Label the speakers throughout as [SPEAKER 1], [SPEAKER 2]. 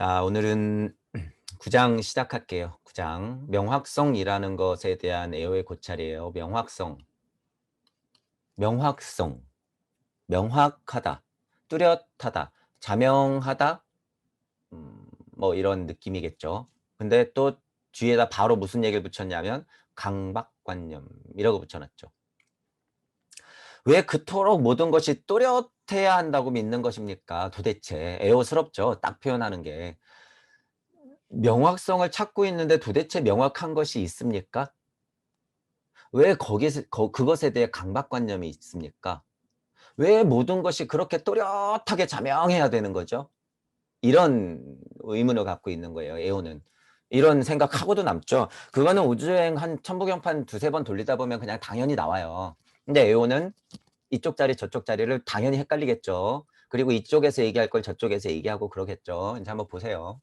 [SPEAKER 1] 자, 오늘은 9장 시작할게요. 9장. 명확성이라는 것에 대한 애호의 고찰이에요. 명확성. 명확성. 명확하다. 뚜렷하다. 자명하다. 뭐 이런 느낌이겠죠. 근데 또 뒤에다 바로 무슨 얘기를 붙였냐면 강박관념이라고 붙여놨죠. 왜 그토록 모든 것이 또렷해야 한다고 믿는 것입니까? 도대체 애호스럽죠. 딱 표현하는 게. 명확성을 찾고 있는데 도대체 명확한 것이 있습니까? 왜 그것에 대해 강박관념이 있습니까? 왜 모든 것이 그렇게 또렷하게 자명해야 되는 거죠? 이런 의문을 갖고 있는 거예요, 에오는. 이런 생각하고도 남죠. 그거는 우주여행 한 천부경판 두세 번 돌리다 보면 그냥 당연히 나와요. 근데 에오는 이쪽 자리 저쪽 자리를 당연히 헷갈리겠죠. 그리고 이쪽에서 얘기할 걸 저쪽에서 얘기하고 그러겠죠. 이제 한번 보세요.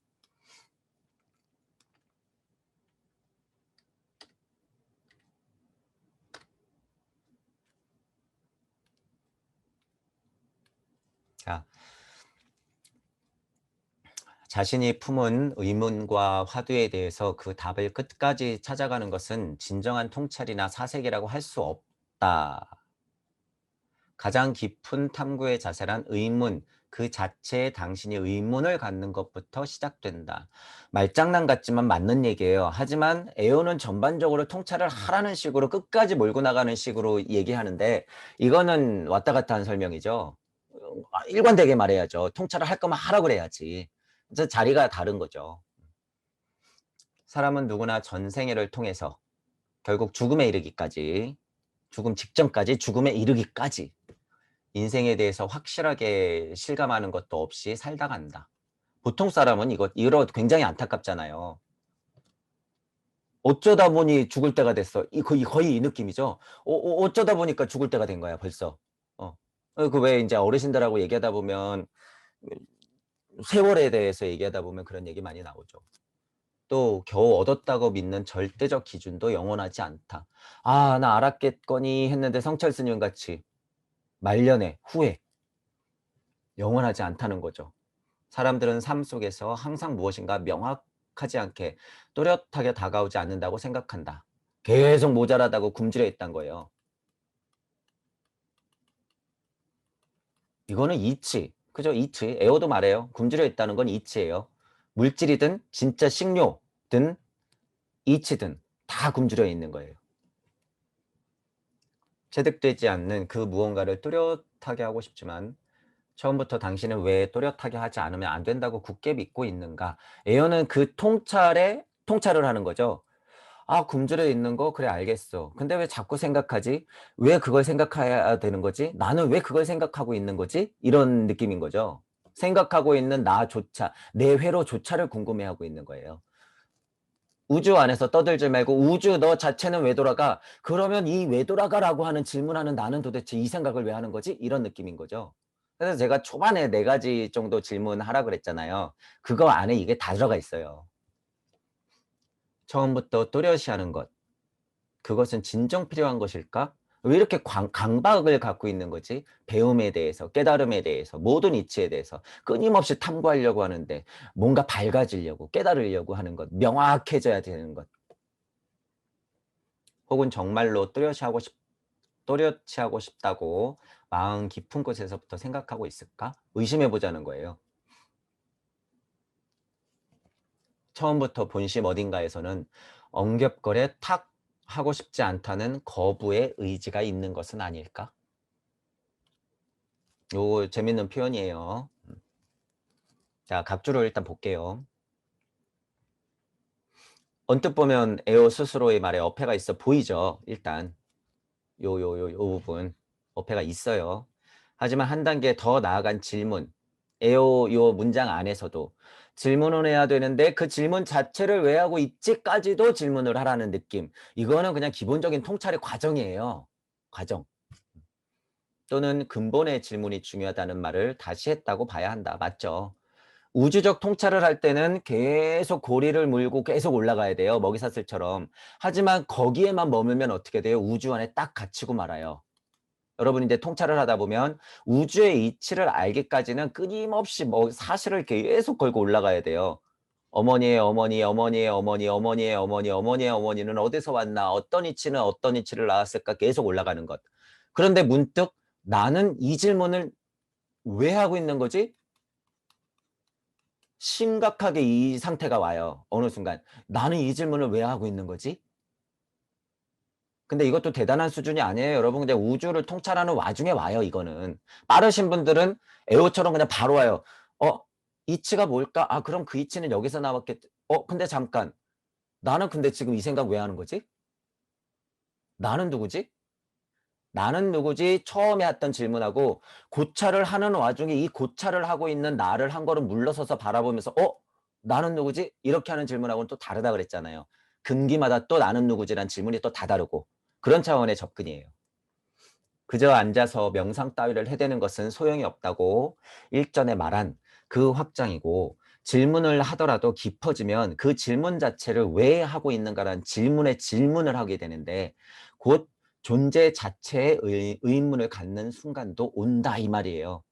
[SPEAKER 1] 자, 자신이 품은 의문과 화두에 대해서 그 답을 끝까지 찾아가는 것은 진정한 통찰이나 사색이라고 할 수 없다. 가장 깊은 탐구의 자세란 의문, 그 자체에 당신이 의문을 갖는 것부터 시작된다. 말장난 같지만 맞는 얘기예요. 하지만 에오는 전반적으로 통찰을 하라는 식으로 끝까지 몰고 나가는 식으로 얘기하는데 이거는 왔다 갔다 한 설명이죠. 일관되게 말해야죠. 통찰을 할 거면 하라고 그래야지. 그래서 자리가 다른 거죠. 사람은 누구나 전생애를 통해서 결국 죽음에 이르기까지, 죽음 직전까지, 죽음에 이르기까지 인생에 대해서 확실하게 실감하는 것도 없이 살다 간다. 보통 사람은 이거 굉장히 안타깝잖아요. 어쩌다 보니 죽을 때가 됐어. 거의 이 느낌이죠. 어쩌다 보니까 죽을 때가 된 거야, 벌써. 그 왜 이제 어르신들하고 얘기하다 보면 세월에 대해서 얘기하다 보면 그런 얘기 많이 나오죠. 또 겨우 얻었다고 믿는 절대적 기준도 영원하지 않다. 아, 나 알았겠거니 했는데 성철 스님 같이 말년에 후회 영원하지 않다는 거죠. 사람들은 삶 속에서 항상 무엇인가 명확하지 않게 또렷하게 다가오지 않는다고 생각한다. 계속 모자라다고 굶주려 있단 거예요. 이거는 이치. 그죠? 이치. 에어도 말해요. 굶주려 있다는 건 이치예요. 물질이든 진짜 식료든 이치든 다 굶주려 있는 거예요. 체득되지 않는 그 무언가를 뚜렷하게 하고 싶지만 처음부터 당신은 왜 또렷하게 하지 않으면 안 된다고 굳게 믿고 있는가? 에어는 그 통찰을 하는 거죠. 아, 굶주려 있는 거 그래 알겠어. 근데 왜 자꾸 생각하지? 왜 그걸 생각해야 되는 거지? 나는 왜 그걸 생각하고 있는 거지? 이런 느낌인 거죠. 생각하고 있는 나조차, 내 회로조차를 궁금해하고 있는 거예요. 우주 안에서 떠들지 말고 우주 너 자체는 왜 돌아가? 그러면 이 왜 돌아가라고 하는 질문하는 나는 도대체 이 생각을 왜 하는 거지? 이런 느낌인 거죠. 그래서 제가 초반에 4가지 정도 질문하라 그랬잖아요. 그거 안에 이게 다 들어가 있어요. 처음부터 또렷이 하는 것. 그것은 진정 필요한 것일까? 왜 이렇게 강박을 갖고 있는 거지? 배움에 대해서, 깨달음에 대해서, 모든 이치에 대해서 끊임없이 탐구하려고 하는데 뭔가 밝아지려고, 깨달으려고 하는 것, 명확해져야 되는 것. 혹은 정말로 또렷이 하고 싶다고 마음 깊은 곳에서부터 생각하고 있을까? 의심해 보자는 거예요. 처음부터 본심 어딘가에서는 엉겹거려 탁 하고 싶지 않다는 거부의 의지가 있는 것은 아닐까? 요 재밌는 표현이에요. 자, 각주를 일단 볼게요. 언뜻 보면 에오 스스로의 말에 어폐가 있어 보이죠. 일단 요 부분 어폐가 있어요. 하지만 한 단계 더 나아간 질문, 에오 요 문장 안에서도 질문을 해야 되는데 그 질문 자체를 왜 하고 있지까지도 질문을 하라는 느낌. 이거는 그냥 기본적인 통찰의 과정이에요. 과정. 또는 근본의 질문이 중요하다는 말을 다시 했다고 봐야 한다. 맞죠? 우주적 통찰을 할 때는 계속 고리를 물고 계속 올라가야 돼요. 먹이사슬처럼. 하지만 거기에만 머물면 어떻게 돼요? 우주 안에 딱 갇히고 말아요. 여러분이 이제 통찰을 하다 보면 우주의 이치를 알기까지는 끊임없이 뭐 사실을 계속 걸고 올라가야 돼요. 어머니의 어머니, 어머니의 어머니, 어머니의 어머니, 어머니의 어머니는 어디서 왔나, 어떤 이치는 어떤 이치를 낳았을까 계속 올라가는 것. 그런데 문득 나는 이 질문을 왜 하고 있는 거지? 심각하게 이 상태가 와요. 어느 순간. 나는 이 질문을 왜 하고 있는 거지? 근데 이것도 대단한 수준이 아니에요. 여러분 그냥 우주를 통찰하는 와중에 와요. 이거는. 빠르신 분들은 에어처럼 그냥 바로 와요. 이치가 뭘까? 아 그럼 그 이치는 여기서 나왔겠. 근데 잠깐. 나는 근데 지금 이 생각 왜 하는 거지? 나는 누구지? 나는 누구지? 처음에 했던 질문하고 고찰을 하는 와중에 이 고찰을 하고 있는 나를 한 걸음 물러서서 바라보면서 나는 누구지? 이렇게 하는 질문하고는 또 다르다 그랬잖아요. 금기마다 또 나는 누구지란 질문이 또 다 다르고 그런 차원의 접근이에요. 그저 앉아서 명상 따위를 해대는 것은 소용이 없다고 일전에 말한 그 확장이고 질문을 하더라도 깊어지면 그 질문 자체를 왜 하고 있는가라는 질문에 질문을 하게 되는데 곧 존재 자체의 의문을 갖는 순간도 온다 이 말이에요.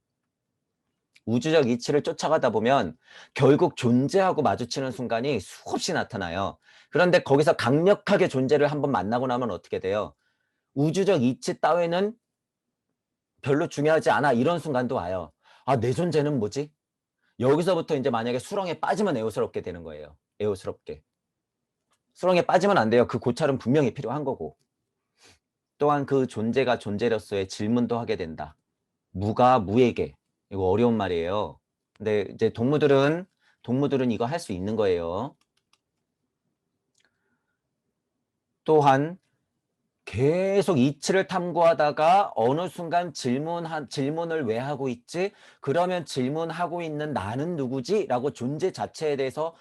[SPEAKER 1] 우주적 이치를 쫓아가다 보면 결국 존재하고 마주치는 순간이 수없이 나타나요. 그런데 거기서 강력하게 존재를 한번 만나고 나면 어떻게 돼요? 우주적 이치 따위는 별로 중요하지 않아 이런 순간도 와요. 아, 내 존재는 뭐지? 여기서부터 이제 만약에 수렁에 빠지면 애호스럽게 되는 거예요. 애호스럽게. 수렁에 빠지면 안 돼요. 그 고찰은 분명히 필요한 거고. 또한 그 존재가 존재로서의 질문도 하게 된다. 무가 무에게. 이거 어려운 말이에요. 근데 이제 동무들은 이거 할 수 있는 거예요. 또한 계속 이치를 탐구하다가 어느 순간 질문을 왜 하고 있지? 그러면 질문하고 있는 나는 누구지? 라고 존재 자체에 대해서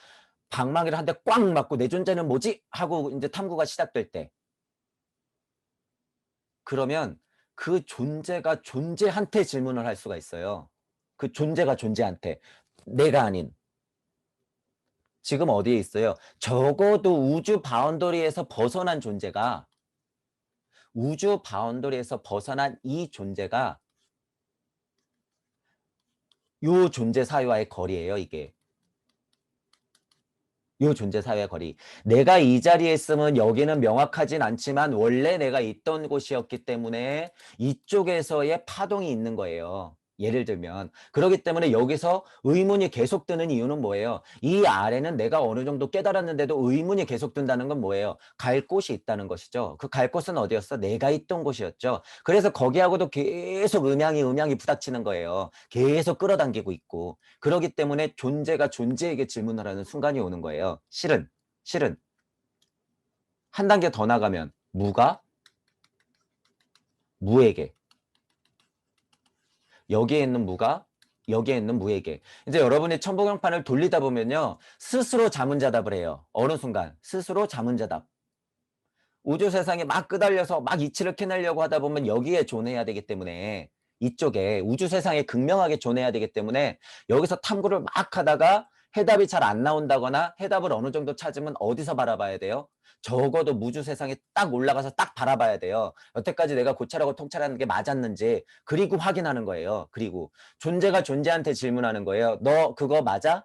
[SPEAKER 1] 방망이를 한 대 꽉 맞고 내 존재는 뭐지? 하고 이제 탐구가 시작될 때. 그러면 그 존재가 존재한테 질문을 할 수가 있어요. 그 존재가 존재한테. 내가 아닌. 지금 어디에 있어요? 적어도 우주 바운더리에서 벗어난 존재가 우주 바운더리에서 벗어난 이 존재가 요 존재 사회와의 거리예요, 이게. 요 존재 사회의 거리. 내가 이 자리에 있으면 여기는 명확하진 않지만 원래 내가 있던 곳이었기 때문에 이쪽에서의 파동이 있는 거예요. 예를 들면. 그렇기 때문에 여기서 의문이 계속 드는 이유는 뭐예요? 이 아래는 내가 어느 정도 깨달았는데도 의문이 계속 든다는 건 뭐예요? 갈 곳이 있다는 것이죠. 그 갈 곳은 어디였어? 내가 있던 곳이었죠. 그래서 거기하고도 계속 음양이 부닥치는 거예요. 계속 끌어당기고 있고. 그렇기 때문에 존재가 존재에게 질문을 하는 순간이 오는 거예요. 실은 한 단계 더 나가면 무가 무에게, 여기에 있는 무가 여기에 있는 무에게. 이제 여러분이 천부경판을 돌리다 보면요. 스스로 자문자답을 해요. 어느 순간 스스로 자문자답. 우주 세상에 막 끄달려서 막 이치를 캐내려고 하다 보면 여기에 존해야 되기 때문에 이쪽에 우주 세상에 극명하게 존해야 되기 때문에 여기서 탐구를 막 하다가 해답이 잘 안 나온다거나 해답을 어느 정도 찾으면 어디서 바라봐야 돼요? 적어도 우주 세상에 딱 올라가서 딱 바라봐야 돼요. 여태까지 내가 고찰하고 통찰하는 게 맞았는지 그리고 확인하는 거예요. 그리고 존재가 존재한테 질문하는 거예요. 너 그거 맞아?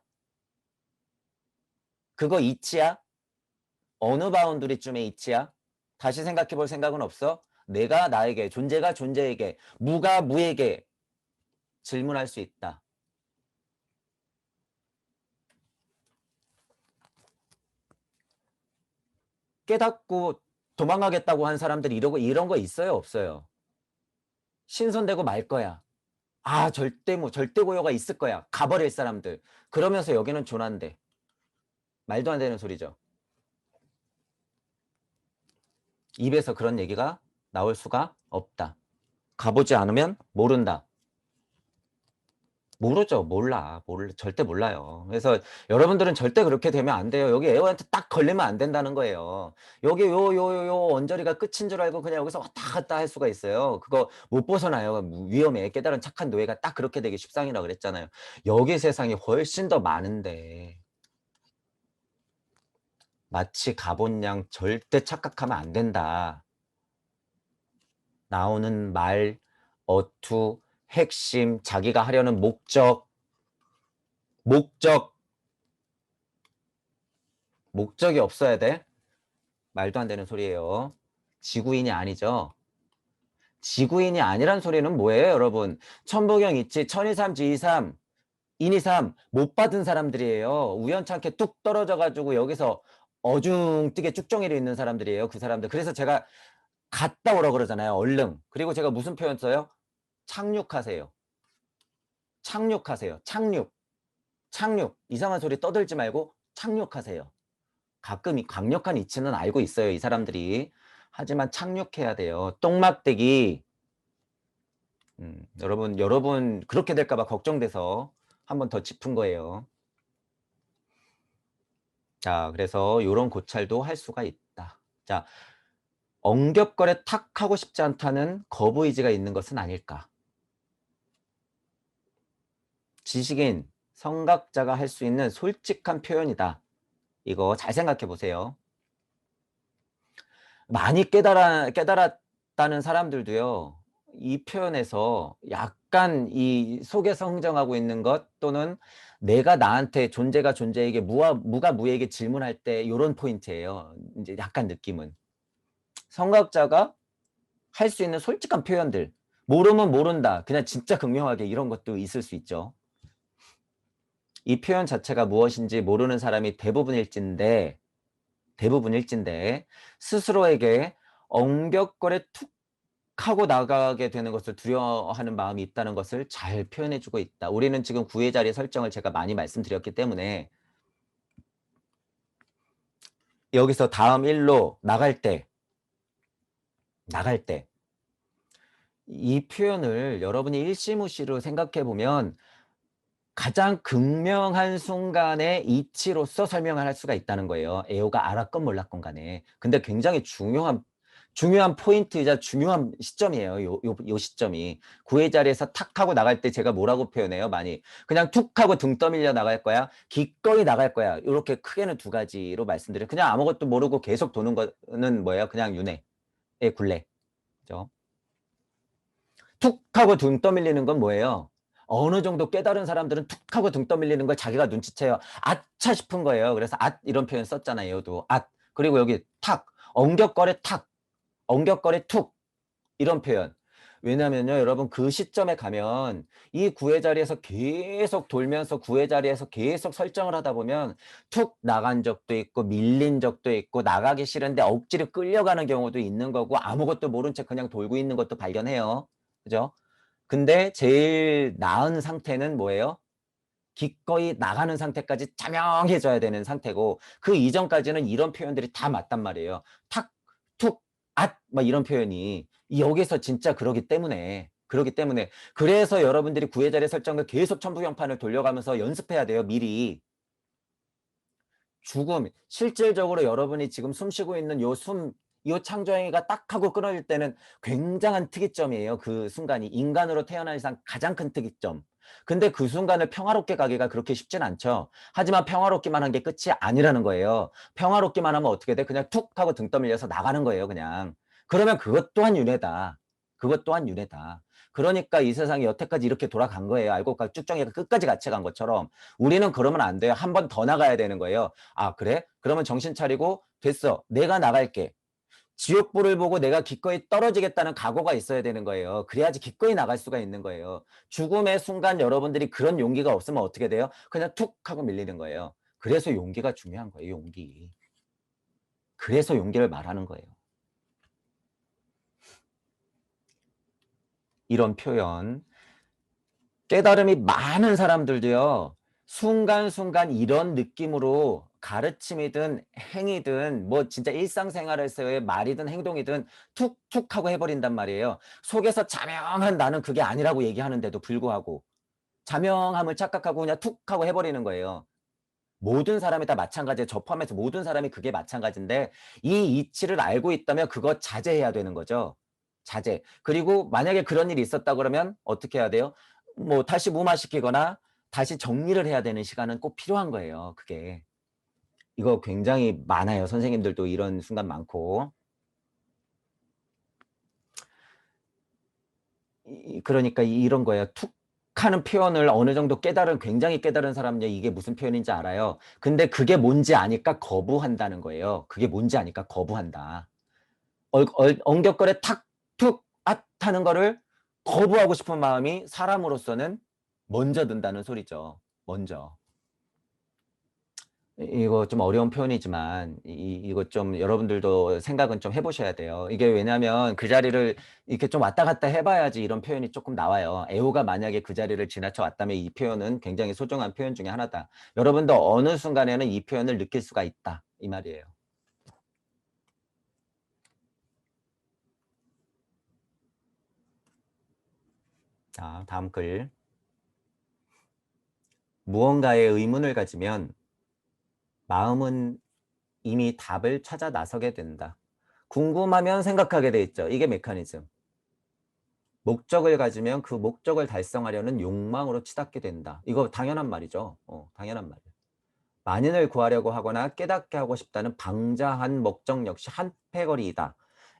[SPEAKER 1] 그거 이치야? 어느 바운드리쯤에 이치야? 다시 생각해 볼 생각은 없어? 내가 나에게, 존재가 존재에게, 무가 무에게 질문할 수 있다. 깨닫고 도망가겠다고 한 사람들이 이런 거 있어요? 없어요? 신선되고 말 거야. 아, 절대 고요가 있을 거야. 가버릴 사람들. 그러면서 여기는 존한데. 말도 안 되는 소리죠. 입에서 그런 얘기가 나올 수가 없다. 가보지 않으면 모른다. 모르죠. 절대 몰라요. 그래서 여러분들은 절대 그렇게 되면 안 돼요. 여기 에어한테 딱 걸리면 안 된다는 거예요. 여기 요 언저리가 끝인 줄 알고 그냥 여기서 왔다 갔다 할 수가 있어요. 그거 못 벗어나요. 위험해. 깨달은 착한 노예가 딱 그렇게 되기 십상이라고 그랬잖아요. 여기 세상이 훨씬 더 많은데 마치 가본 양 절대 착각하면 안 된다. 나오는 말, 어투, 핵심, 자기가 하려는 목적이 없어야 돼? 말도 안 되는 소리예요. 지구인이 아니죠. 지구인이 아니란 소리는 뭐예요, 여러분? 천부경 있지, 천이삼, 지이삼, 인이삼 못 받은 사람들이에요. 우연찮게 뚝 떨어져가지고 여기서 어중뜨게 쭉정이로 있는 사람들이에요. 그 사람들. 그래서 제가 갔다 오라 그러잖아요. 얼른. 그리고 제가 무슨 표현 써요? 착륙하세요. 착륙하세요. 착륙. 착륙. 이상한 소리 떠들지 말고 착륙하세요. 가끔 이 강력한 이치는 알고 있어요. 이 사람들이. 하지만 착륙해야 돼요. 똥막대기. 여러분 그렇게 될까 봐 걱정돼서 한 번 더 짚은 거예요. 자, 그래서 요런 고찰도 할 수가 있다. 자, 엉겹거려 탁 하고 싶지 않다는 거부 의지가 있는 것은 아닐까. 지식인, 성각자가 할 수 있는 솔직한 표현이다. 이거 잘 생각해 보세요. 많이 깨달았다는 사람들도요, 이 표현에서 약간 이 속에서 흥정하고 있는 것 또는 내가 나한테 존재가 존재에게 무가 무에게 질문할 때 요런 포인트예요. 이제 약간 느낌은. 성각자가 할 수 있는 솔직한 표현들. 모르면 모른다. 그냥 진짜 극명하게 이런 것도 있을 수 있죠. 이 표현 자체가 무엇인지 모르는 사람이 대부분일진데 스스로에게 엉격거려 툭 하고 나가게 되는 것을 두려워하는 마음이 있다는 것을 잘 표현해 주고 있다. 우리는 지금 구의 자리 설정을 제가 많이 말씀드렸기 때문에 여기서 다음 일로 나갈 때 이 표현을 여러분이 일시무시로 생각해 보면 가장 극명한 순간의 이치로서 설명을 할 수가 있다는 거예요. 에오가 알았건 몰랐건 간에. 근데 굉장히 중요한 포인트이자 중요한 시점이에요. 요 시점이. 구의 자리에서 탁 하고 나갈 때 제가 뭐라고 표현해요? 많이. 그냥 툭 하고 등 떠밀려 나갈 거야. 기꺼이 나갈 거야. 이렇게 크게는 두 가지로 말씀드려요. 그냥 아무것도 모르고 계속 도는 거는 뭐예요? 그냥 윤회의 굴레. 그죠? 툭 하고 등 떠밀리는 건 뭐예요? 어느 정도 깨달은 사람들은 툭 하고 등 떠밀리는 걸 자기가 눈치채요. 아차 싶은 거예요. 그래서 이런 표현 썼잖아요. 얘도 그리고 여기 탁 엉격거려 탁 엉격거려 툭 이런 표현. 왜냐면요, 여러분 그 시점에 가면 이 구의 자리에서 계속 돌면서 구의 자리에서 계속 설정을 하다 보면 툭 나간 적도 있고 밀린 적도 있고 나가기 싫은데 억지로 끌려가는 경우도 있는 거고 아무것도 모른 채 그냥 돌고 있는 것도 발견해요. 그죠? 근데 제일 나은 상태는 뭐예요? 기꺼이 나가는 상태까지 자명해져야 되는 상태고 그 이전까지는 이런 표현들이 다 맞단 말이에요. 탁, 툭, 막 이런 표현이 여기서 진짜 그러기 때문에 그래서 여러분들이 구의 자리 설정을 계속 천부경판을 돌려가면서 연습해야 돼요. 미리. 죽음, 실질적으로 여러분이 지금 숨 쉬고 있는 요 창조행위가 딱 하고 끊어질 때는 굉장한 특이점이에요. 그 순간이 인간으로 태어난 이상 가장 큰 특이점. 근데 그 순간을 평화롭게 가기가 그렇게 쉽진 않죠. 하지만 평화롭기만 한 게 끝이 아니라는 거예요. 평화롭기만 하면 어떻게 돼? 그냥 툭 하고 등 떠밀려서 나가는 거예요, 그냥. 그러면 그것 또한 윤회다. 그것 또한 윤회다. 그러니까 이 세상이 여태까지 이렇게 돌아간 거예요. 알고 보니까 쭉정이가 끝까지 같이 간 것처럼. 우리는 그러면 안 돼요. 한 번 더 나가야 되는 거예요. 아, 그래? 그러면 정신 차리고 됐어. 내가 나갈게. 지옥불을 보고 내가 기꺼이 떨어지겠다는 각오가 있어야 되는 거예요. 그래야지 기꺼이 나갈 수가 있는 거예요. 죽음의 순간 여러분들이 그런 용기가 없으면 어떻게 돼요? 그냥 툭 하고 밀리는 거예요. 그래서 용기가 중요한 거예요. 용기. 그래서 용기를 말하는 거예요. 이런 표현. 깨달음이 많은 사람들도요. 순간순간 이런 느낌으로 가르침이든 행위든 뭐 진짜 일상생활에서의 말이든 행동이든 툭툭 하고 해버린단 말이에요. 속에서 자명한 나는 그게 아니라고 얘기하는데도 불구하고 자명함을 착각하고 그냥 툭 하고 해버리는 거예요. 모든 사람이 다 마찬가지예요. 저 포함해서 모든 사람이 그게 마찬가지인데 이 이치를 알고 있다면 그거 자제해야 되는 거죠. 자제. 그리고 만약에 그런 일이 있었다 그러면 어떻게 해야 돼요? 뭐 다시 무마시키거나 다시 정리를 해야 되는 시간은 꼭 필요한 거예요. 그게. 이거 굉장히 많아요. 선생님들도 이런 순간 많고. 그러니까 이런 거예요. 툭 하는 표현을 어느 정도 굉장히 깨달은 사람은요, 이게 무슨 표현인지 알아요. 근데 그게 뭔지 아니까 거부한다는 거예요. 그게 뭔지 아니까 거부한다. 엉겹거려 탁, 툭, 앗 하는 거를 거부하고 싶은 마음이 사람으로서는 먼저 든다는 소리죠. 먼저. 이거 좀 어려운 표현이지만 이거 좀 여러분들도 생각은 좀 해보셔야 돼요. 이게 왜냐면 그 자리를 이렇게 좀 왔다 갔다 해봐야지 이런 표현이 조금 나와요. 애호가 만약에 그 자리를 지나쳐 왔다면 이 표현은 굉장히 소중한 표현 중에 하나다. 여러분도 어느 순간에는 이 표현을 느낄 수가 있다. 이 말이에요. 자, 다음 글. 무언가에 의문을 가지면 마음은 이미 답을 찾아 나서게 된다. 궁금하면 생각하게 돼 있죠. 이게 메커니즘. 목적을 가지면 그 목적을 달성하려는 욕망으로 치닫게 된다. 이거 당연한 말이죠. 당연한 말이에요. 만인을 구하려고 하거나 깨닫게 하고 싶다는 방자한 목적 역시 한패거리이다.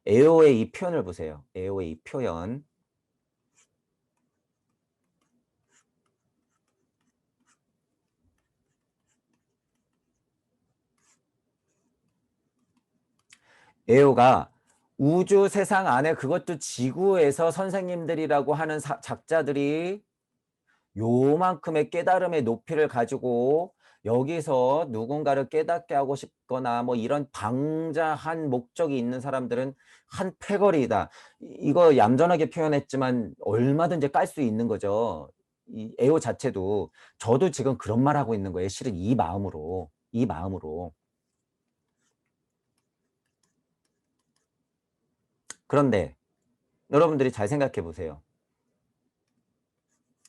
[SPEAKER 1] 에오의 이 표현을 보세요. 에오의 이 표현. 에오가 우주 세상 안에, 그것도 지구에서 선생님들이라고 하는 작자들이 요만큼의 깨달음의 높이를 가지고 여기서 누군가를 깨닫게 하고 싶거나 뭐 이런 방자한 목적이 있는 사람들은 한 패거리다. 이거 얌전하게 표현했지만 얼마든지 깔 수 있는 거죠. 이 애호 자체도. 저도 지금 그런 말 하고 있는 거예요. 실은 이 마음으로. 이 마음으로. 그런데 여러분들이 잘 생각해 보세요.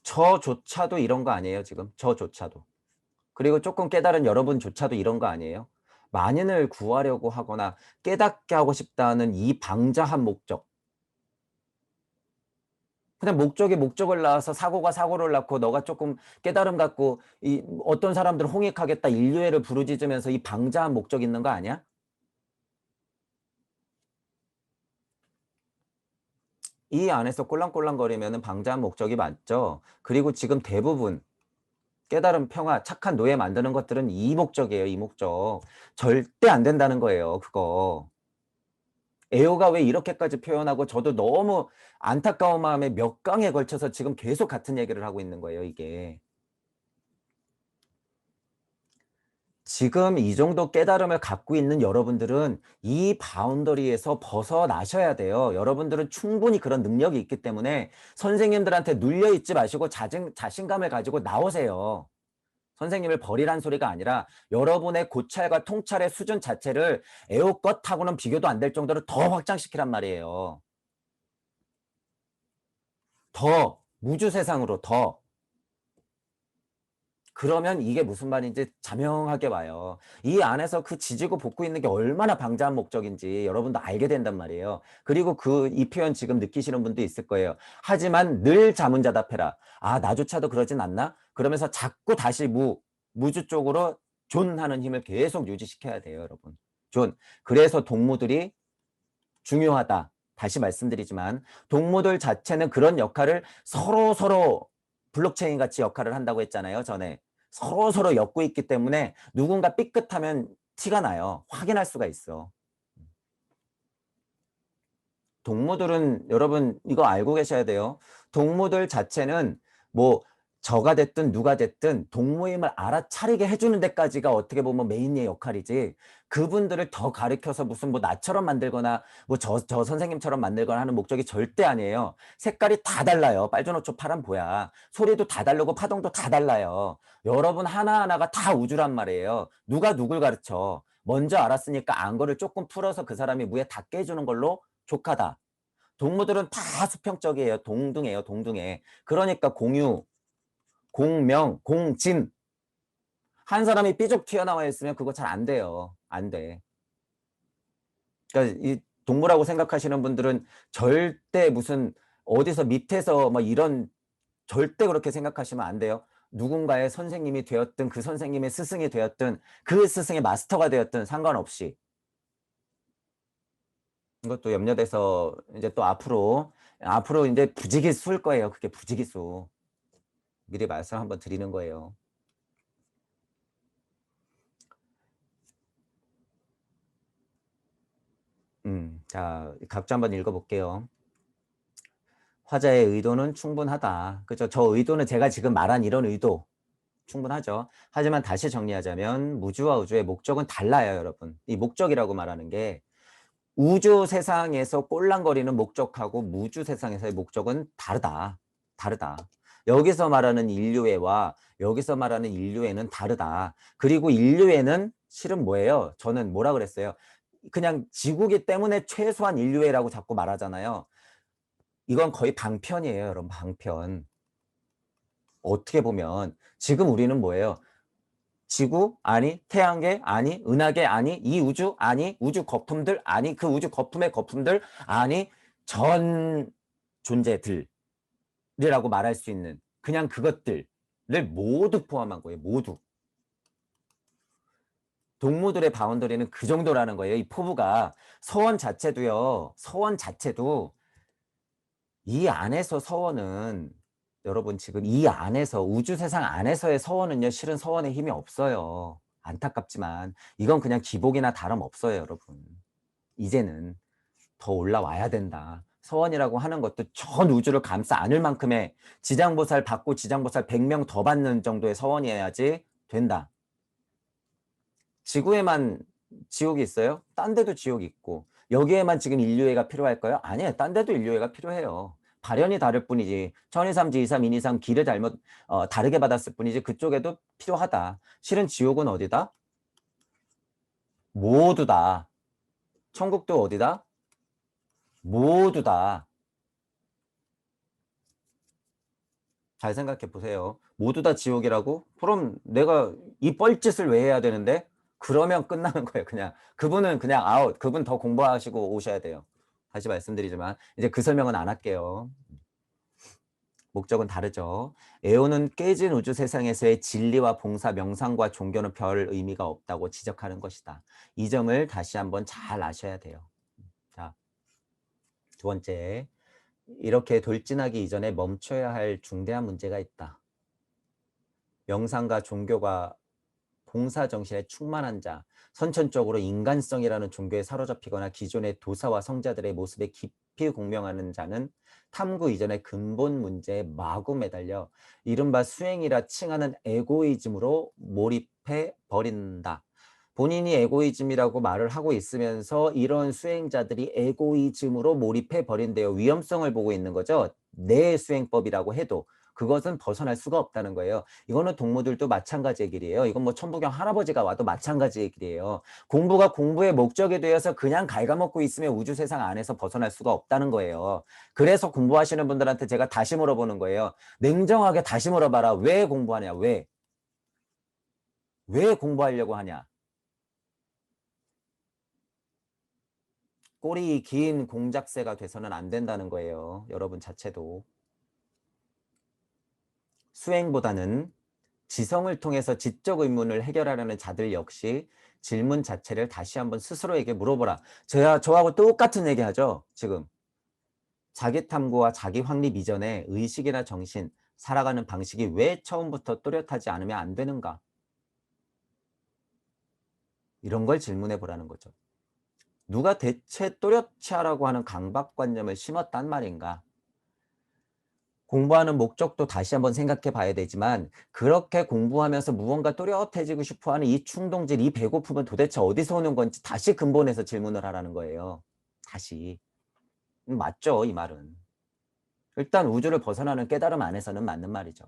[SPEAKER 1] 저조차도 이런 거 아니에요, 지금? 저조차도. 그리고 조금 깨달은 여러분조차도 이런 거 아니에요? 만인을 구하려고 하거나 깨닫게 하고 싶다는 이 방자한 목적. 그냥 목적이 목적을 낳아서 사고가 사고를 낳고 너가 조금 깨달음 갖고 이 어떤 사람들은 홍익하겠다 인류애를 부르짖으면서 이 방자한 목적 있는 거 아니야? 이 안에서 꼴랑꼴랑거리면은 방자한 목적이 맞죠. 그리고 지금 대부분 깨달음, 평화, 착한 노예 만드는 것들은 이 목적이에요. 이 목적. 절대 안 된다는 거예요. 그거. 에오가 왜 이렇게까지 표현하고 저도 너무 안타까운 마음에 몇 강에 걸쳐서 지금 계속 같은 얘기를 하고 있는 거예요. 이게. 지금 이 정도 깨달음을 갖고 있는 여러분들은 이 바운더리에서 벗어나셔야 돼요. 여러분들은 충분히 그런 능력이 있기 때문에 선생님들한테 눌려있지 마시고 자신감을 가지고 나오세요. 선생님을 버리란 소리가 아니라 여러분의 고찰과 통찰의 수준 자체를 에오 것하고는 비교도 안 될 정도로 더 확장시키란 말이에요. 더 무주 세상으로 더. 그러면 이게 무슨 말인지 자명하게 와요. 이 안에서 그 지지고 볶고 있는 게 얼마나 방자한 목적인지 여러분도 알게 된단 말이에요. 그리고 이 표현 지금 느끼시는 분도 있을 거예요. 하지만 늘 자문자답해라. 아, 나조차도 그러진 않나? 그러면서 자꾸 다시 무주 쪽으로 존하는 힘을 계속 유지시켜야 돼요, 여러분. 존. 그래서 동무들이 중요하다. 다시 말씀드리지만 동무들 자체는 그런 역할을 서로 블록체인 같이 역할을 한다고 했잖아요. 전에. 서로 엮고 있기 때문에 누군가 삐끗하면 티가 나요. 확인할 수가 있어. 동무들은 여러분 이거 알고 계셔야 돼요. 동무들 자체는 뭐 저가 됐든 누가 됐든 동무임을 알아차리게 해주는 데까지가 어떻게 보면 메인의 역할이지, 그분들을 더 가르쳐서 무슨 뭐 나처럼 만들거나 뭐 저 선생님처럼 만들거나 하는 목적이 절대 아니에요. 색깔이 다 달라요. 빨주노초 파란 보야. 소리도 다 다르고 파동도 다 달라요. 여러분 하나하나가 다 우주란 말이에요. 누가 누굴 가르쳐. 먼저 알았으니까 안거를 조금 풀어서 그 사람이 무에 닿게 해주는 걸로 족하다. 동무들은 다 수평적이에요. 동등해요. 동등해. 그러니까 공유, 공명, 공진. 한 사람이 삐죽 튀어나와 있으면 그거 잘 안 돼요. 안 돼. 그러니까 이 동무라고 생각하시는 분들은 절대 무슨 어디서 밑에서 뭐 이런, 절대 그렇게 생각하시면 안 돼요. 누군가의 선생님이 되었든 그 선생님의 스승이 되었든 그 스승의 마스터가 되었든 상관없이 이것도 염려돼서 이제 또 앞으로 이제 부지기수일 거예요. 그게 부지기수. 미리 말씀 한번 드리는 거예요. 자, 각주 한번 읽어볼게요. 화자의 의도는 충분하다. 그죠? 저 의도는 제가 지금 말한 이런 의도 충분하죠. 하지만 다시 정리하자면 무주와 우주의 목적은 달라요, 여러분. 이 목적이라고 말하는 게 우주 세상에서 꼴랑거리는 목적하고 무주 세상에서의 목적은 다르다. 다르다. 여기서 말하는 인류애와 여기서 말하는 인류애는 다르다. 그리고 인류애는 실은 뭐예요? 저는 뭐라 그랬어요? 그냥 지구기 때문에 최소한 인류애라고 자꾸 말하잖아요. 이건 거의 방편이에요, 여러분. 방편. 어떻게 보면 지금 우리는 뭐예요? 지구? 아니. 태양계? 아니. 은하계? 아니. 이 우주? 아니. 우주 거품들? 아니. 그 우주 거품의 거품들? 아니. 전 존재들이라고 말할 수 있는 그냥 그것들을 모두 포함한 거예요. 모두. 동무들의 바운더리는 그 정도라는 거예요. 이 포부가. 서원 자체도요. 서원 자체도 이 안에서 서원은 여러분 지금 이 안에서 우주 세상 안에서의 서원은요 실은 서원의 힘이 없어요. 안타깝지만 이건 그냥 기복이나 다름없어요, 여러분. 이제는 더 올라와야 된다. 서원이라고 하는 것도 전 우주를 감싸 안을 만큼의 지장보살 받고 지장보살 100명 더 받는 정도의 서원이어야지 된다. 지구에만 지옥이 있어요? 딴 데도 지옥이 있고 여기에만 지금 인류애가 필요할까요? 아니에요. 딴 데도 인류애가 필요해요. 발현이 다를 뿐이지. 천이삼, 지이삼, 인이삼 길을 다르게 받았을 뿐이지 그쪽에도 필요하다. 실은 지옥은 어디다? 모두다. 천국도 어디다? 모두다. 잘 생각해 보세요. 모두 다 지옥이라고? 그럼 내가 이 뻘짓을 왜 해야 되는데? 그러면 끝나는 거예요. 그냥 그분은 그냥 아웃. 그분 더 공부하시고 오셔야 돼요. 다시 말씀드리지만 이제 그 설명은 안 할게요. 목적은 다르죠. 에오는 깨진 우주 세상에서의 진리와 봉사, 명상과 종교는 별 의미가 없다고 지적하는 것이다. 이 점을 다시 한번 잘 아셔야 돼요. 자, 두 번째. 이렇게 돌진하기 이전에 멈춰야 할 중대한 문제가 있다. 명상과 종교가 봉사정신에 충만한 자, 선천적으로 인간성이라는 종교에 사로잡히거나 기존의 도사와 성자들의 모습에 깊이 공명하는 자는 탐구 이전의 근본 문제에 마구 매달려 이른바 수행이라 칭하는 에고이즘으로 몰입해 버린다. 본인이 에고이즘이라고 말을 하고 있으면서 이런 수행자들이 에고이즘으로 몰입해 버린대요. 위험성을 보고 있는 거죠. 내 수행법이라고 해도. 그것은 벗어날 수가 없다는 거예요. 이거는 동무들도 마찬가지의 길이에요. 이건 뭐 천부경 할아버지가 와도 마찬가지의 길이에요. 공부가 공부의 목적이 되어서 그냥 갉아먹고 있으면 우주 세상 안에서 벗어날 수가 없다는 거예요. 그래서 공부하시는 분들한테 제가 다시 물어보는 거예요. 냉정하게 다시 물어봐라. 왜 공부하냐? 왜? 왜 공부하려고 하냐? 꼬리 긴 공작새가 돼서는 안 된다는 거예요. 여러분 자체도. 수행보다는 지성을 통해서 지적 의문을 해결하려는 자들 역시 질문 자체를 다시 한번 스스로에게 물어보라. 저하고 똑같은 얘기 하죠. 지금 자기 탐구와 자기 확립 이전에 의식이나 정신, 살아가는 방식이 왜 처음부터 또렷하지 않으면 안 되는가? 이런 걸 질문해 보라는 거죠. 누가 대체 또렷히 하라고 하는 강박관념을 심었단 말인가? 공부하는 목적도 다시 한번 생각해 봐야 되지만 그렇게 공부하면서 무언가 또렷해지고 싶어하는 이 충동질, 이 배고픔은 도대체 어디서 오는 건지 다시 근본에서 질문을 하라는 거예요. 다시. 맞죠, 이 말은. 일단 우주를 벗어나는 깨달음 안에서는 맞는 말이죠.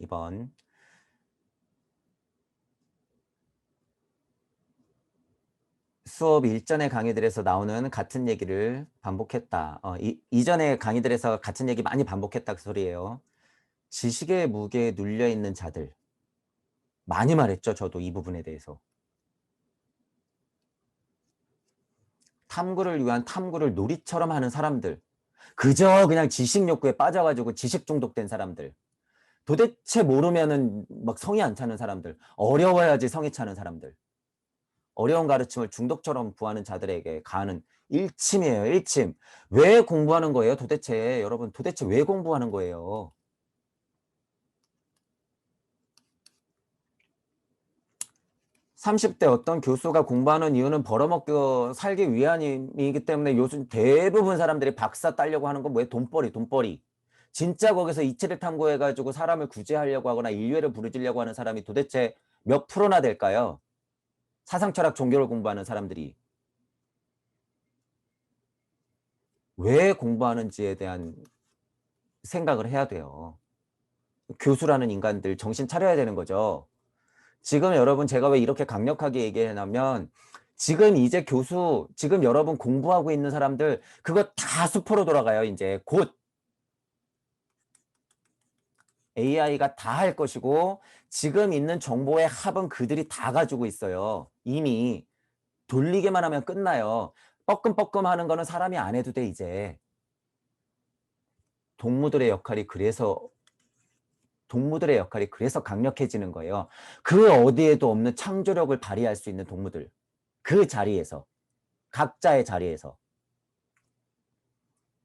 [SPEAKER 1] 2번. 수업 일전의 강의들에서 나오는 같은 얘기를 반복했다. 이전의 강의들에서 같은 얘기 많이 반복했다 그 소리예요. 지식의 무게에 눌려있는 자들. 많이 말했죠, 저도 이 부분에 대해서. 탐구를 위한 탐구를 놀이처럼 하는 사람들. 그저 그냥 지식 욕구에 빠져가지고 지식 중독된 사람들. 도대체 모르면은 막 성이 안 차는 사람들. 어려워야지 성이 차는 사람들. 어려운 가르침을 중독처럼 구하는 자들에게 가하는 일침이에요. 일침. 왜 공부하는 거예요? 도대체 여러분 도대체 왜 공부하는 거예요? 30대 어떤 교수가 공부하는 이유는 벌어먹고 살기 위함이기 때문에 요즘 대부분 사람들이 박사 따려고 하는 건 뭐예요? 돈벌이, 돈벌이. 진짜 거기서 이치를 탐구해가지고 사람을 구제하려고 하거나 인류애를 부르짖려고 하는 사람이 도대체 몇 프로나 될까요? 사상철학 종교를 공부하는 사람들이. 왜 공부하는지에 대한 생각을 해야 돼요. 교수라는 인간들 정신 차려야 되는 거죠. 지금 여러분 제가 왜 이렇게 강력하게 얘기해냐면 지금 이제 교수, 지금 여러분 공부하고 있는 사람들 그거 다 수포로 돌아가요. 이제 곧 AI가 다 할 것이고 지금 있는 정보의 합은 그들이 다 가지고 있어요. 이미 돌리기만 하면 끝나요. 뻐끔뻐끔 하는 거는 사람이 안 해도 돼 이제. 동무들의 역할이 그래서 강력해지는 거예요. 그 어디에도 없는 창조력을 발휘할 수 있는 동무들. 그 자리에서. 각자의 자리에서.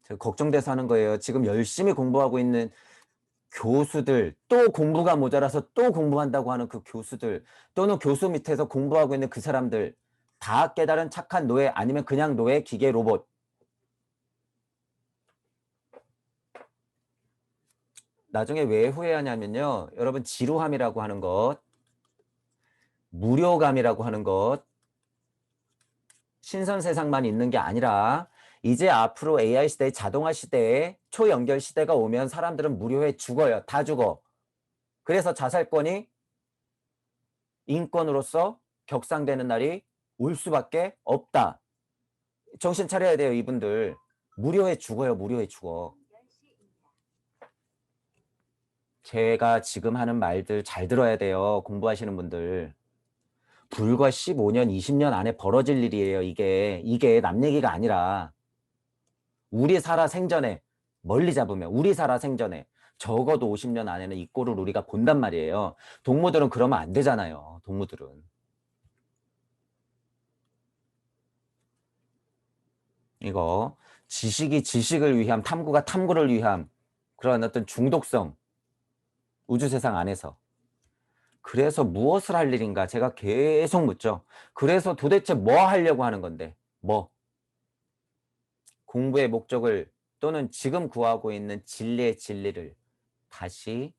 [SPEAKER 1] 제가 걱정돼서 하는 거예요. 지금 열심히 공부하고 있는 교수들, 또 공부가 모자라서 또 공부한다고 하는 그 교수들, 또는 교수 밑에서 공부하고 있는 그 사람들, 다 깨달은 착한 노예 아니면 그냥 노예 기계 로봇. 나중에 왜 후회하냐면요. 여러분 지루함이라고 하는 것, 무료감이라고 하는 것, 신선세상만 있는 게 아니라 이제 앞으로 AI 시대, 자동화 시대에 초연결 시대가 오면 사람들은 무료에 죽어요. 다 죽어. 그래서 자살권이 인권으로서 격상되는 날이 올 수밖에 없다. 정신 차려야 돼요, 이분들. 무료에 죽어요, 무료에 죽어. 제가 지금 하는 말들 잘 들어야 돼요, 공부하시는 분들. 불과 15년, 20년 안에 벌어질 일이에요, 이게. 이게 남 얘기가 아니라. 우리 살아 생전에, 멀리 잡으면 우리 살아 생전에 적어도 50년 안에는 이 꼴을 우리가 본단 말이에요. 동무들은 그러면 안 되잖아요, 동무들은. 이거 지식이 지식을 위함, 탐구가 탐구를 위함, 그런 어떤 중독성, 우주세상 안에서. 그래서 무엇을 할 일인가 제가 계속 묻죠. 그래서 도대체 뭐 하려고 하는 건데, 뭐 공부의 목적을 또는 지금 구하고 있는 진리의 진리를 다시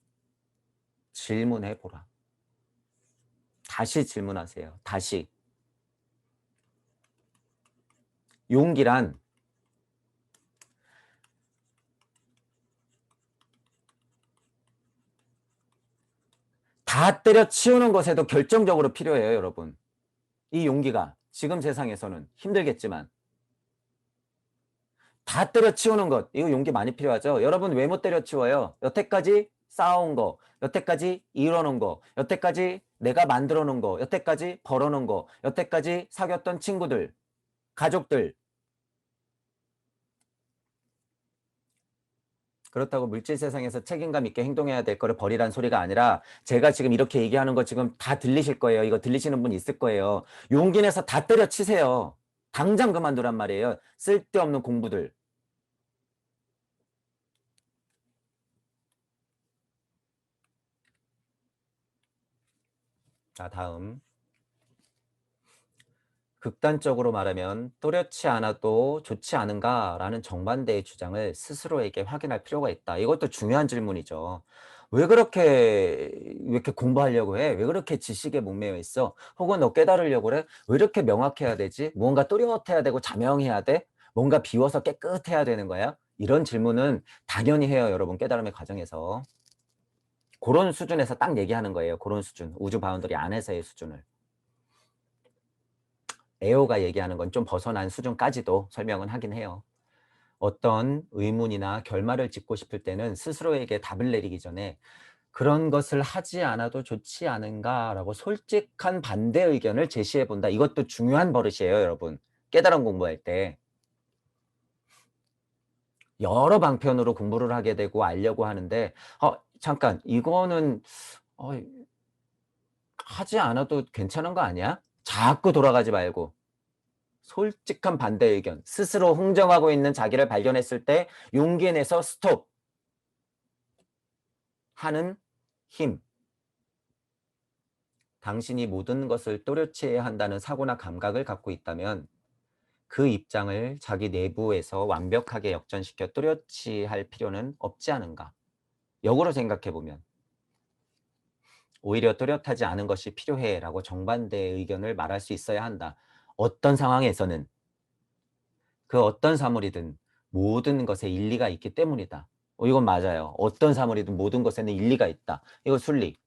[SPEAKER 1] 질문해 보라. 다시 질문하세요. 다시. 용기란 다 때려치우는 것에도 결정적으로 필요해요, 여러분. 이 용기가 지금 세상에서는 힘들겠지만 다 때려치우는 것, 이거 용기 많이 필요하죠. 여러분 왜 못 때려치워요? 여태까지 쌓아온 거, 여태까지 이뤄놓은 거, 여태까지 내가 만들어 놓은 거, 여태까지 벌어놓은 거, 여태까지 사귀었던 친구들, 가족들. 그렇다고 물질 세상에서 책임감 있게 행동해야 될 거를 버리란 소리가 아니라 제가 지금 이렇게 얘기하는 거 지금 다 들리실 거예요. 이거 들리시는 분 있을 거예요. 용기 내서 다 때려치세요. 당장 그만두란 말이에요. 쓸데없는 공부들. 자, 다음. 극단적으로 말하면 또렷지 않아도 좋지 않은가라는 정반대의 주장을 스스로에게 확인할 필요가 있다. 이것도 중요한 질문이죠. 왜 이렇게 공부하려고 해? 왜 그렇게 지식에 목매여 있어? 혹은 너 깨달으려고 그래? 왜 이렇게 명확해야 되지? 무언가 또렷해야 되고 자명해야 돼? 뭔가 비워서 깨끗해야 되는 거야? 이런 질문은 당연히 해요, 여러분. 깨달음의 과정에서. 그런 수준에서 딱 얘기하는 거예요. 그런 수준. 우주 바운더리 안에서의 수준을. 에오가 얘기하는 건 좀 벗어난 수준까지도 설명은 하긴 해요. 어떤 의문이나 결말을 짓고 싶을 때는 스스로에게 답을 내리기 전에 그런 것을 하지 않아도 좋지 않은가라고 솔직한 반대 의견을 제시해 본다. 이것도 중요한 버릇이에요, 여러분. 깨달음 공부할 때. 여러 방편으로 공부를 하게 되고 알려고 하는데 잠깐 이거는 하지 않아도 괜찮은 거 아니야? 자꾸 돌아가지 말고 솔직한 반대 의견, 스스로 흥정하고 있는 자기를 발견했을 때 용기 내서 스톱 하는 힘. 당신이 모든 것을 또렷이해야 한다는 사고나 감각을 갖고 있다면 그 입장을 자기 내부에서 완벽하게 역전시켜 또렷이 할 필요는 없지 않은가. 역으로 생각해보면 오히려 또렷하지 않은 것이 필요해 라고 정반대의 의견을 말할 수 있어야 한다. 어떤 상황에서는 그 어떤 사물이든 모든 것에 일리가 있기 때문이다. 이건 맞아요. 어떤 사물이든 모든 것에는 일리가 있다. 이거 순리.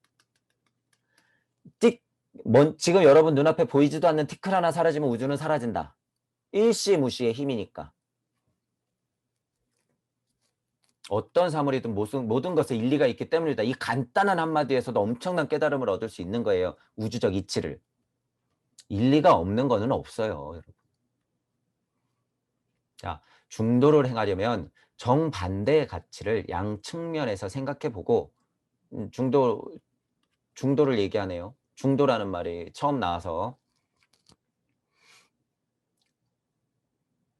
[SPEAKER 1] 지금 여러분 눈앞에 보이지도 않는 티끌 하나 사라지면 우주는 사라진다. 일시무시의 힘이니까. 어떤 사물이든 모든 것에 일리가 있기 때문이다. 이 간단한 한마디에서도 엄청난 깨달음을 얻을 수 있는 거예요. 우주적 이치를. 일리가 없는 거는 없어요, 여러분. 자, 중도를 행하려면 정반대의 가치를 양측면에서 생각해보고 중도를 얘기하네요. 중도라는 말이 처음 나와서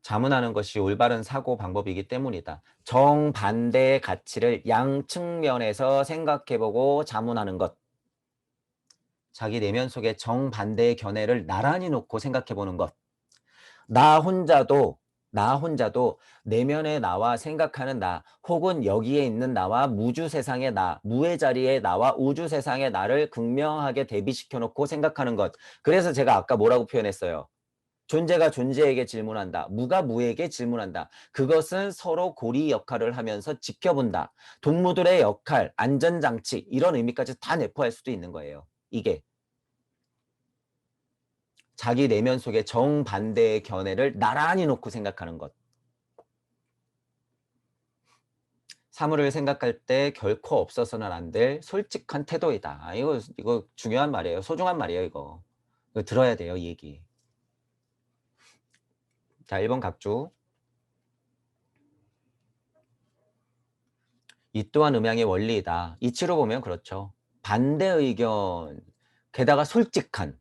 [SPEAKER 1] 자문하는 것이 올바른 사고 방법이기 때문이다. 정반대의 가치를 양측면에서 생각해보고 자문하는 것. 자기 내면 속에 정반대의 견해를 나란히 놓고 생각해보는 것. 나 혼자도 내면의 나와 생각하는 나, 혹은 여기에 있는 나와 무주 세상의 나, 무의 자리의 나와 우주 세상의 나를 극명하게 대비시켜 놓고 생각하는 것. 그래서 제가 아까 뭐라고 표현했어요? 존재가 존재에게 질문한다. 무가 무에게 질문한다. 그것은 서로 고리 역할을 하면서 지켜본다. 동무들의 역할, 안전장치 이런 의미까지 다 내포할 수도 있는 거예요. 이게 자기 내면 속에 정반대의 견해를 나란히 놓고 생각하는 것. 사물을 생각할 때 결코 없어서는 안 될 솔직한 태도이다. 이거 중요한 말이에요. 소중한 말이에요, 이거. 이거 들어야 돼요, 이 얘기. 자, 1번 각주. 이 또한 음양의 원리이다. 이치로 보면 그렇죠. 반대 의견, 게다가 솔직한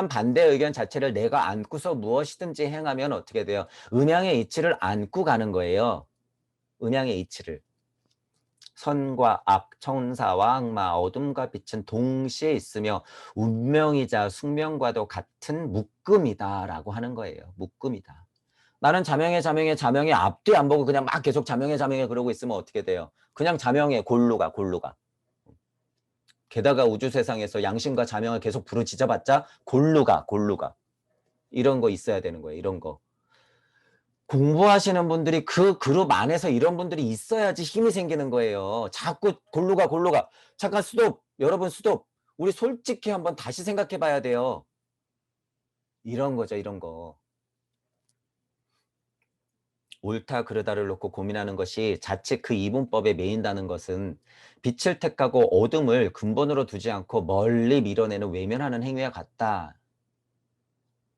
[SPEAKER 1] 반대 의견 자체를 내가 안고서 무엇이든지 행하면 어떻게 돼요? 음양의 이치를 안고 가는 거예요. 음양의 이치를. 선과 악, 천사와 악마, 어둠과 빛은 동시에 있으며 운명이자 숙명과도 같은 묶음이다라고 하는 거예요. 묶음이다. 나는 자명해 앞뒤 안 보고 그냥 막 계속 자명해 그러고 있으면 어떻게 돼요? 그냥 자명해 골로 가. 게다가 우주 세상에서 양심과 자명을 계속 부르짖어봤자 골로 가. 이런 거 있어야 되는 거예요. 이런 거. 공부하시는 분들이 그 그룹 안에서 이런 분들이 있어야지 힘이 생기는 거예요. 자꾸 골로 가. 잠깐 스톱. 여러분 스톱. 우리 솔직히 한번 다시 생각해 봐야 돼요. 이런 거죠. 이런 거. 옳다 그르다를 놓고 고민하는 것이 자칫 그 이분법에 매인다는 것은 빛을 택하고 어둠을 근본으로 두지 않고 멀리 밀어내는 외면하는 행위와 같다.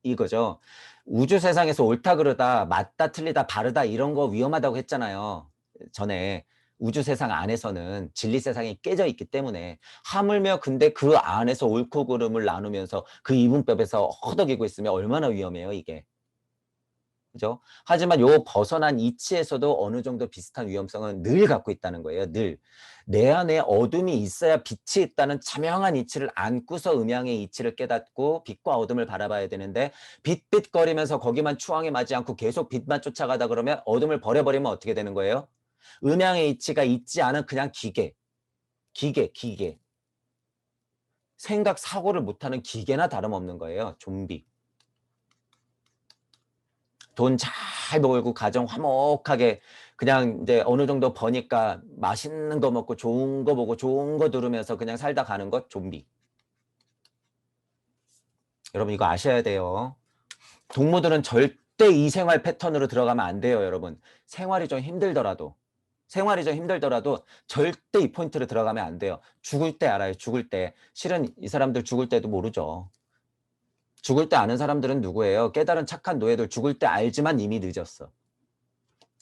[SPEAKER 1] 이거죠. 우주 세상에서 옳다 그르다, 맞다 틀리다, 바르다 이런 거 위험하다고 했잖아요. 전에 우주 세상 안에서는 진리 세상이 깨져 있기 때문에 하물며 근데 그 안에서 옳고 그름을 나누면서 그 이분법에서 허덕이고 있으면 얼마나 위험해요, 이게. 그죠? 하지만 요 벗어난 이치에서도 어느 정도 비슷한 위험성은 늘 갖고 있다는 거예요. 늘. 내 안에 어둠이 있어야 빛이 있다는 자명한 이치를 안고서 음양의 이치를 깨닫고 빛과 어둠을 바라봐야 되는데 빛빛거리면서 거기만 추앙에 맞지 않고 계속 빛만 쫓아가다 그러면 어둠을 버려버리면 어떻게 되는 거예요? 음양의 이치가 있지 않은 그냥 기계. 생각, 사고를 못하는 기계나 다름없는 거예요. 좀비. 돈 잘 벌고 가정 화목하게 그냥 이제 어느 정도 버니까 맛있는 거 먹고 좋은 거 보고 좋은 거 들으면서 그냥 살다 가는 것 좀비. 여러분 이거 아셔야 돼요. 동무들은 절대 이 생활 패턴으로 들어가면 안 돼요, 여러분. 생활이 좀 힘들더라도 절대 이 포인트로 들어가면 안 돼요. 죽을 때 알아요. 죽을 때. 실은 이 사람들 죽을 때도 모르죠. 죽을 때 아는 사람들은 누구예요? 깨달은 착한 노예들 죽을 때 알지만 이미 늦었어.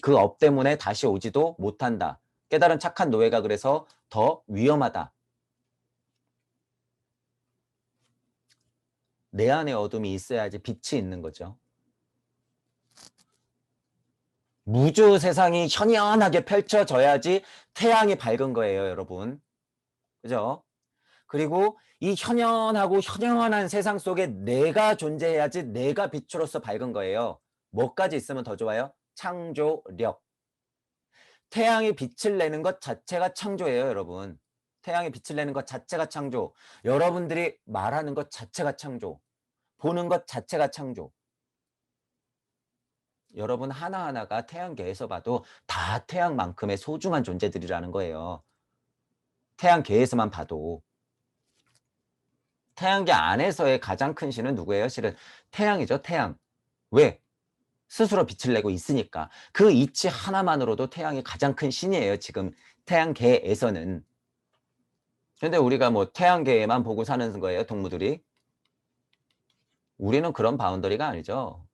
[SPEAKER 1] 그 업 때문에 다시 오지도 못한다. 깨달은 착한 노예가 그래서 더 위험하다. 내 안에 어둠이 있어야지 빛이 있는 거죠. 무주 세상이 현연하게 펼쳐져야지 태양이 밝은 거예요, 여러분. 그죠? 그리고 이 현연하고 현연한 세상 속에 내가 존재해야지 내가 빛으로서 밝은 거예요. 뭐까지 있으면 더 좋아요? 창조력. 태양이 빛을 내는 것 자체가 창조예요, 여러분. 태양이 빛을 내는 것 자체가 창조. 여러분들이 말하는 것 자체가 창조. 보는 것 자체가 창조. 여러분 하나하나가 태양계에서 봐도 다 태양만큼의 소중한 존재들이라는 거예요. 태양계에서만 봐도. 태양계 안에서의 가장 큰 신은 누구예요? 실은 태양이죠, 태양. 왜? 스스로 빛을 내고 있으니까. 그 이치 하나만으로도 태양이 가장 큰 신이에요, 지금 태양계에서는. 근데 우리가 뭐 태양계에만 보고 사는 거예요, 동무들이? 우리는 그런 바운더리가 아니죠.